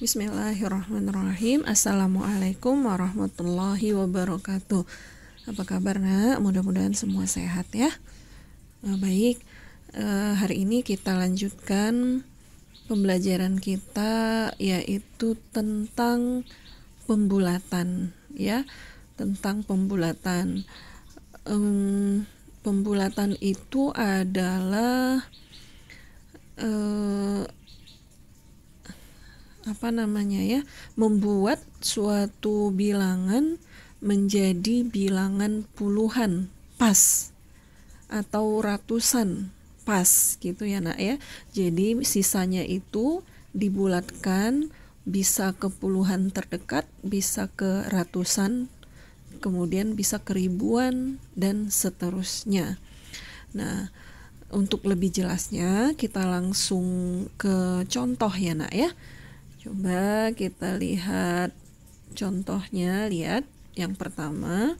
Bismillahirrahmanirrahim. Assalamualaikum warahmatullahi wabarakatuh. Apa kabar nak? Mudah-mudahan semua sehat ya. Baik, hari ini kita lanjutkan pembelajaran kita, yaitu tentang pembulatan ya, tentang pembulatan. Pembulatan itu adalah membuat suatu bilangan menjadi bilangan puluhan pas atau ratusan pas gitu ya nak ya. Jadi sisanya itu dibulatkan, bisa ke puluhan terdekat, bisa ke ratusan, kemudian bisa ke ribuan dan seterusnya. Nah, untuk lebih jelasnya kita langsung ke contoh ya nak ya. Coba kita lihat contohnya. Lihat yang pertama,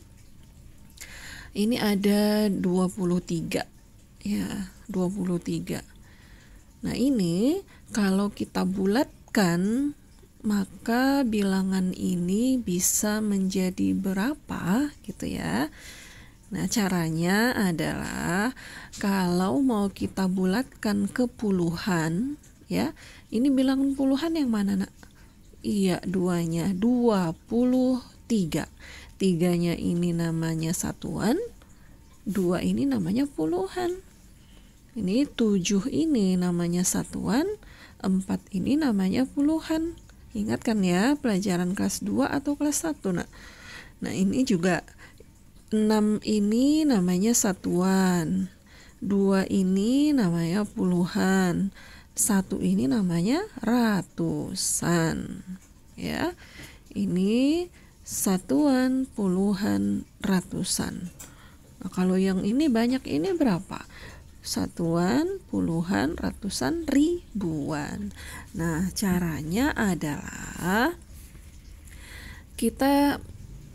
ini ada 23 ya, 23. Nah ini kalau kita bulatkan, maka bilangan ini bisa menjadi berapa gitu ya. Nah caranya adalah kalau mau kita bulatkan ke puluhan ya, ini bilangan puluhan yang mana nak? Iya, duanya, 23. Tiganya ini namanya satuan, 2 ini namanya puluhan. Ini 7 ini namanya satuan, 4 ini namanya puluhan. Ingatkan ya, pelajaran kelas 2 atau kelas 1 nak. Nah ini juga 6 ini namanya satuan, 2 ini namanya puluhan, 1 ini namanya ratusan ya. Ini satuan, puluhan, ratusan. Nah, kalau yang ini banyak ini berapa? Satuan, puluhan, ratusan, ribuan. Nah caranya adalah kita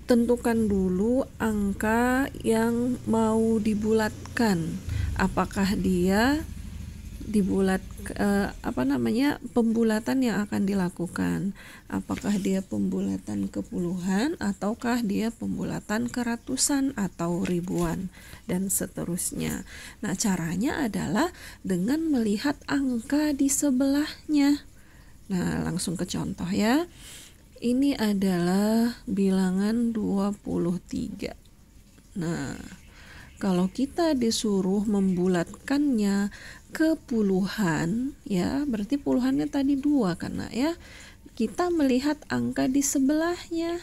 tentukan dulu angka yang mau dibulatkan. Apakah dia pembulatan yang akan dilakukan, apakah dia pembulatan ke puluhan ataukah dia pembulatan ke ratusan atau ribuan dan seterusnya. Nah caranya adalah dengan melihat angka di sebelahnya. Nah langsung ke contoh ya. Ini adalah bilangan 23. Nah kalau kita disuruh membulatkannya ke puluhan ya, berarti puluhannya tadi 2 karena ya. Kita melihat angka di sebelahnya.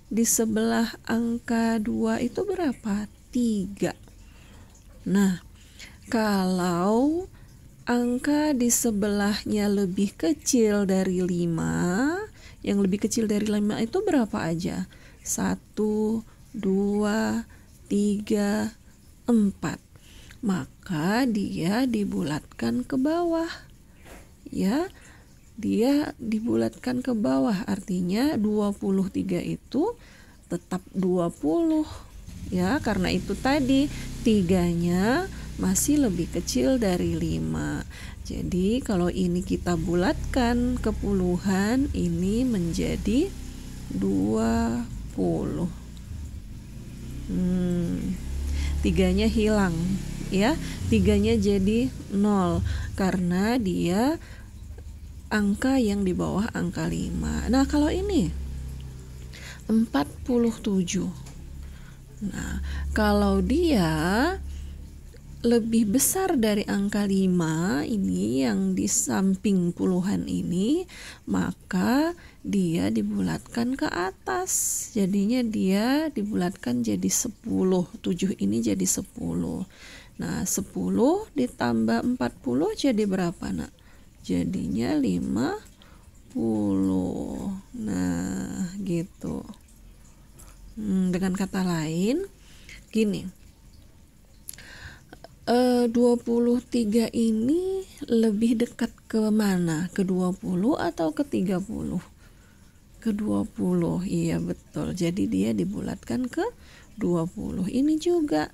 Di sebelah angka 2 itu berapa? 3. Nah, kalau angka di sebelahnya lebih kecil dari 5, yang lebih kecil dari 5 itu berapa aja? 1, 2, 3, 4. Maka dia dibulatkan ke bawah ya, dia dibulatkan ke bawah, artinya 23 itu tetap 20 ya, karena itu tadi 3-nya masih lebih kecil dari 5. Jadi kalau ini kita bulatkan ke puluhan, ini menjadi 20. 3-nya hilang ya, 3-nya jadi 0 karena dia angka yang di bawah angka 5. Nah kalau ini 47. Nah kalau dia lebih besar dari angka 5, ini yang di samping puluhan ini, maka dia dibulatkan ke atas. Jadinya dia dibulatkan jadi 10. 7 ini jadi 10. Nah 10 ditambah 40 jadi berapa nak? Jadinya 50. Nah gitu. Dengan kata lain gini, 23 ini lebih dekat ke mana? Ke 20 atau ke 30? Ke 20, iya betul. Jadi dia dibulatkan ke 20. Ini juga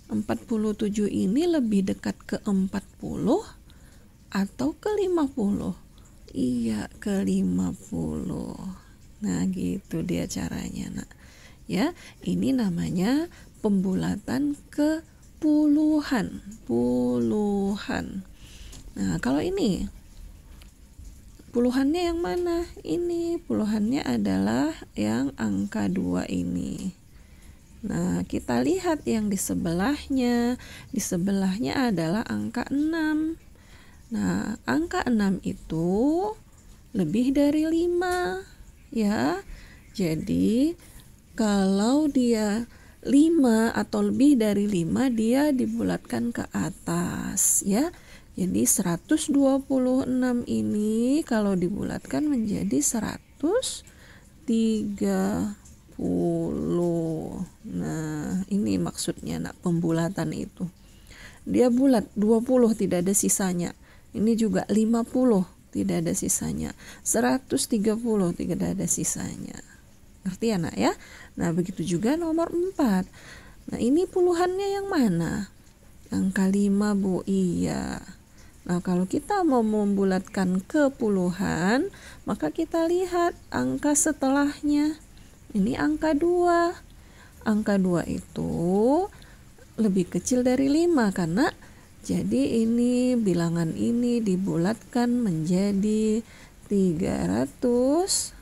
47 ini lebih dekat ke 40 atau ke 50? Iya, ke 50. Nah, gitu dia caranya, Nak. Ya, ini namanya pembulatan ke puluhan. Puluhan. Nah, kalau ini puluhannya yang mana? Ini puluhannya adalah yang angka 2 ini. Nah, kita lihat yang di sebelahnya. Di sebelahnya adalah angka 6. Nah, angka 6 itu lebih dari 5, ya. Jadi, kalau dia 5 atau lebih dari 5, dia dibulatkan ke atas, ya. Jadi 126 ini kalau dibulatkan menjadi 130. Nah, ini maksudnya, Nak, pembulatan itu. Dia bulat 20, tidak ada sisanya. Ini juga 50, tidak ada sisanya. 130, tidak ada sisanya. Ngerti ya, Nak, ya? Nah, begitu juga nomor 4. Nah, ini puluhannya yang mana? Angka 5, Bu. Iya. Nah, kalau kita mau membulatkan ke puluhan, maka kita lihat angka setelahnya. Ini angka 2. Angka 2 itu lebih kecil dari 5 karena jadi ini bilangan ini dibulatkan menjadi 350.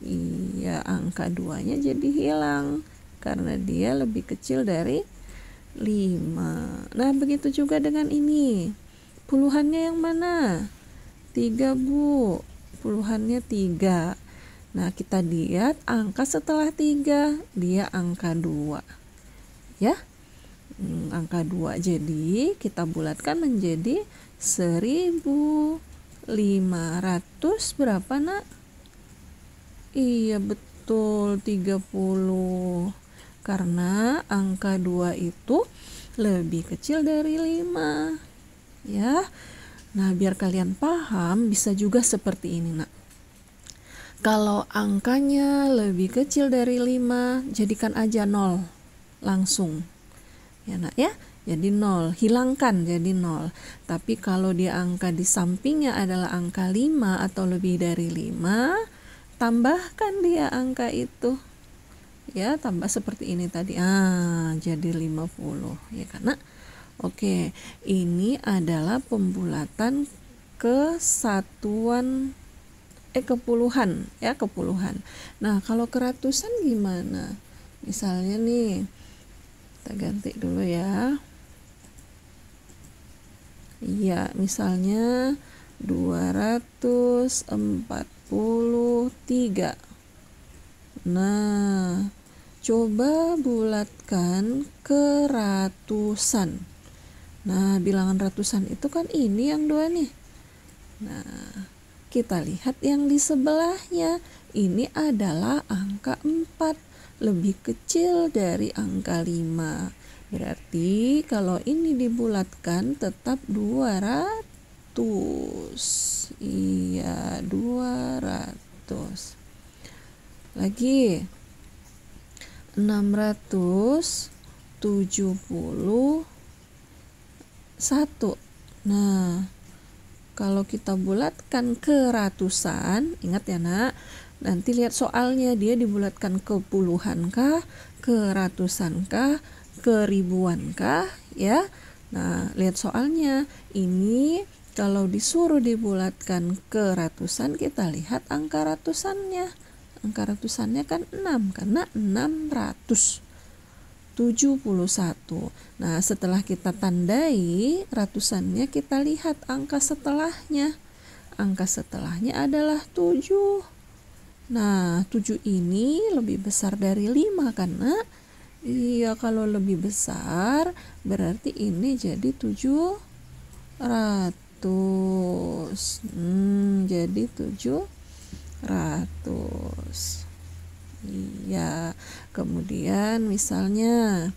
Iya, angka 2-nya jadi hilang karena dia lebih kecil dari 5. Nah, begitu juga dengan ini. Puluhannya yang mana? 3, Bu. Puluhannya 3. Nah, kita lihat angka setelah 3, dia angka 2. Ya, angka 2. Jadi, kita bulatkan menjadi 1500 berapa, Nak? Iya, betul, 30. Karena angka 2 itu lebih kecil dari 5. Ya. Nah, biar kalian paham, bisa juga seperti ini, Nak. Kalau angkanya lebih kecil dari 5, jadikan aja 0 langsung. Ya, Nak, ya. Jadi 0, hilangkan jadi 0. Tapi kalau dia angka di sampingnya adalah angka 5 atau lebih dari 5, tambahkan dia angka itu. Ya, tambah seperti ini tadi. Jadi 50, ya, karena oke, ini adalah pembulatan ke satuan ke puluhan, ya, ke puluhan. Nah, kalau ke ratusan gimana? Misalnya nih, kita ganti dulu ya. Iya, misalnya 243. Nah, coba bulatkan ke ratusan. Nah, bilangan ratusan itu kan ini yang 2 nih. Nah, kita lihat yang di sebelahnya. Ini adalah angka 4, lebih kecil dari angka 5. Berarti kalau ini dibulatkan tetap 200. Iya, 200. Lagi 671. Nah, kalau kita bulatkan ke ratusan, ingat ya, Nak, nanti lihat soalnya, dia dibulatkan ke puluhan kah, ke ratusan kah, ke ribuan kah, ya. Nah, lihat soalnya. Ini kalau disuruh dibulatkan ke ratusan, kita lihat angka ratusannya. Angka ratusannya kan 6, karena 671. Nah, setelah kita tandai ratusannya, kita lihat angka setelahnya. Angka setelahnya adalah 7. Nah, 7 ini lebih besar dari 5 karena iya, kalau lebih besar berarti ini jadi 700. Jadi 700. Iya, kemudian misalnya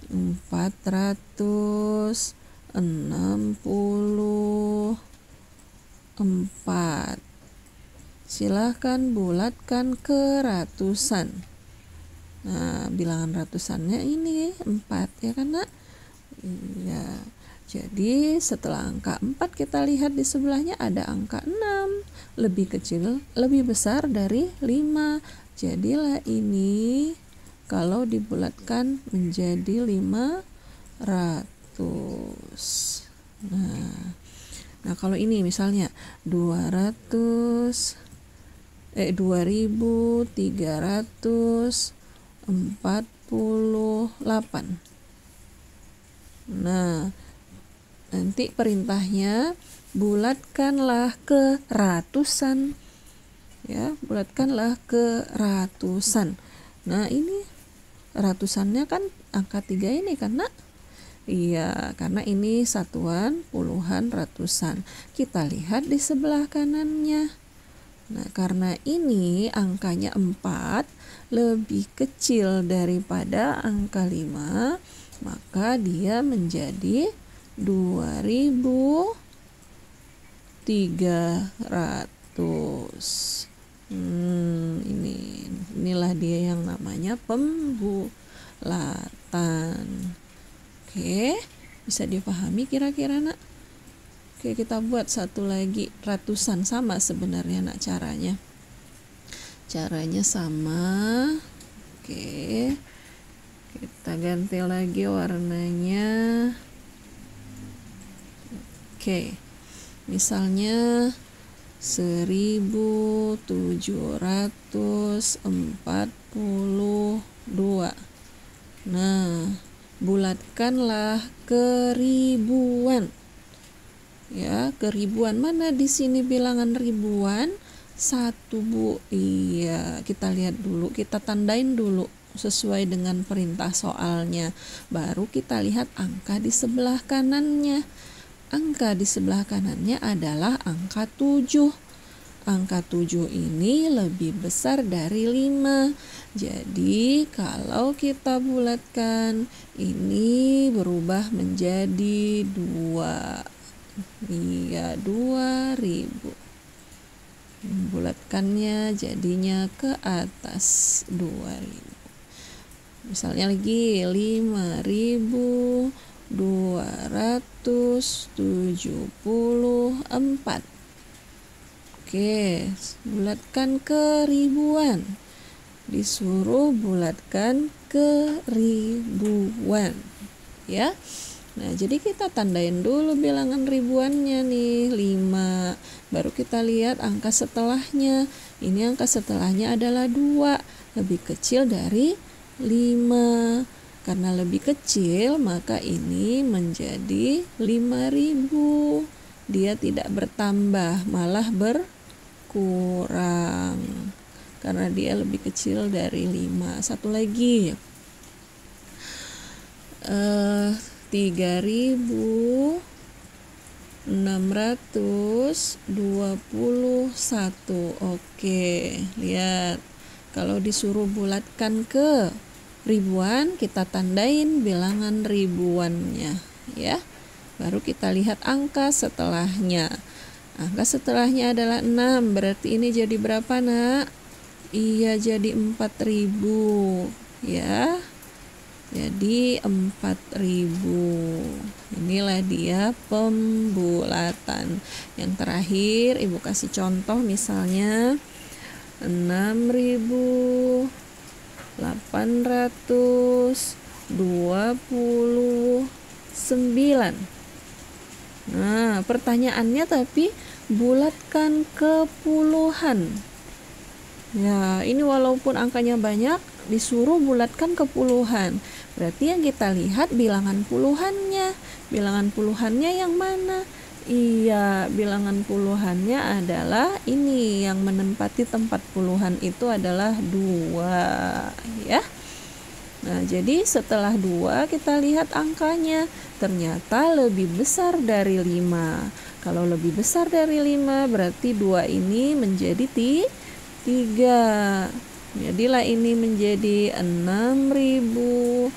464. Silahkan bulatkan ke ratusan. Nah, bilangan ratusannya ini 4, ya kan, Nak? Iya. Jadi setelah angka 4 kita lihat di sebelahnya ada angka 6, lebih kecil, lebih besar dari 5. Jadilah ini kalau dibulatkan menjadi 500. Nah, kalau ini misalnya 2348. Nah, nanti perintahnya bulatkanlah ke ratusan. Ya, bulatkanlah ke ratusan. Nah, ini ratusannya kan angka 3 ini kan, Nak? Iya, karena ini satuan, puluhan, ratusan. Kita lihat di sebelah kanannya. Nah, karena ini angkanya 4 lebih kecil daripada angka 5, maka dia menjadi 2300. Inilah dia yang namanya pembulatan. Oke, bisa dipahami kira-kira, Nak? Oke, kita buat satu lagi ratusan, sama sebenarnya, Nak, caranya. Caranya sama. Oke, kita ganti lagi warnanya. Oke, misalnya 1742. Nah, bulatkanlah ke ribuan. Ya, ke ribuan. Mana di sini bilangan ribuan? 1, Bu. Iya, kita lihat dulu, kita tandain dulu sesuai dengan perintah soalnya. Baru kita lihat angka di sebelah kanannya. Angka di sebelah kanannya adalah angka 7. Angka 7 ini lebih besar dari 5. Jadi kalau kita bulatkan, ini berubah menjadi 2. Iya, 2000. Bulatkannya jadinya ke atas 2000. Misalnya lagi 5274. Oke, bulatkan ke ribuan. Disuruh bulatkan ke ribuan. Ya. Nah, jadi kita tandain dulu bilangan ribuannya nih, 5. Baru kita lihat angka setelahnya. Ini angka setelahnya adalah 2, lebih kecil dari 5. Karena lebih kecil, maka ini menjadi 5000. Dia tidak bertambah, malah berkurang. Karena dia lebih kecil dari 5. Satu lagi. 3621. Oke, lihat. Kalau disuruh bulatkan ke ribuan, kita tandain bilangan ribuannya, ya. Baru kita lihat angka setelahnya. Angka setelahnya adalah 6. Berarti ini jadi berapa, Nak? Iya, jadi 4000, ya. Jadi 4000. Inilah dia pembulatan. Yang terakhir Ibu kasih contoh, misalnya 6829. Nah, pertanyaannya tapi bulatkan ke puluhan. Ya, ini walaupun angkanya banyak, disuruh bulatkan ke puluhan. Berarti yang kita lihat bilangan puluhannya. Bilangan puluhannya yang mana? Iya, bilangan puluhannya adalah ini, yang menempati tempat puluhan itu adalah 2, ya. Nah, jadi setelah 2 kita lihat angkanya. Ternyata lebih besar dari 5. Kalau lebih besar dari 5 berarti 2 ini menjadi 3. Jadilah ini menjadi 6830.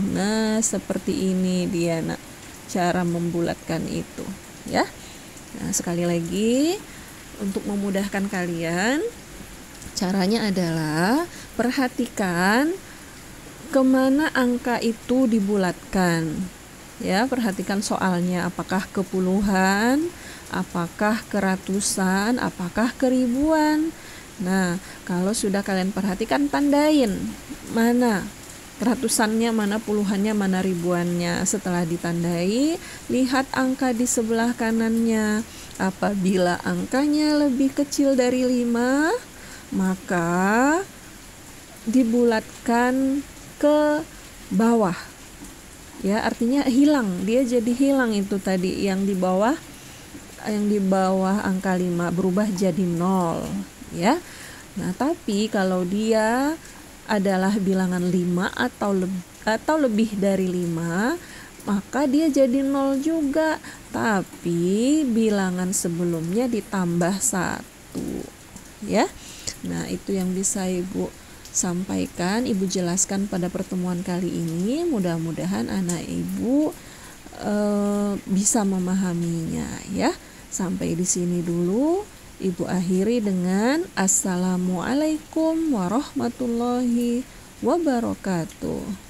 Nah, seperti ini dia, Nak, cara membulatkan itu, ya. Nah, sekali lagi untuk memudahkan kalian, caranya adalah perhatikan kemana angka itu dibulatkan. Ya, perhatikan soalnya, apakah ke puluhan, apakah ke ratusan, apakah ke ribuan. Nah, kalau sudah kalian perhatikan, tandain mana ratusannya, mana puluhannya, mana ribuannya. Setelah ditandai, lihat angka di sebelah kanannya. Apabila angkanya lebih kecil dari 5, maka dibulatkan ke bawah. Ya, artinya hilang, dia jadi hilang itu tadi yang di bawah angka 5 berubah jadi 0, ya. Nah, tapi kalau dia adalah bilangan 5 atau lebih dari 5, maka dia jadi 0 juga, tapi bilangan sebelumnya ditambah 1, ya. Nah, itu yang bisa Ibu sampaikan, Ibu jelaskan pada pertemuan kali ini. Mudah-mudahan anak Ibu bisa memahaminya, ya. Sampai di sini dulu. Ibu akhiri dengan Assalamualaikum warahmatullahi wabarakatuh.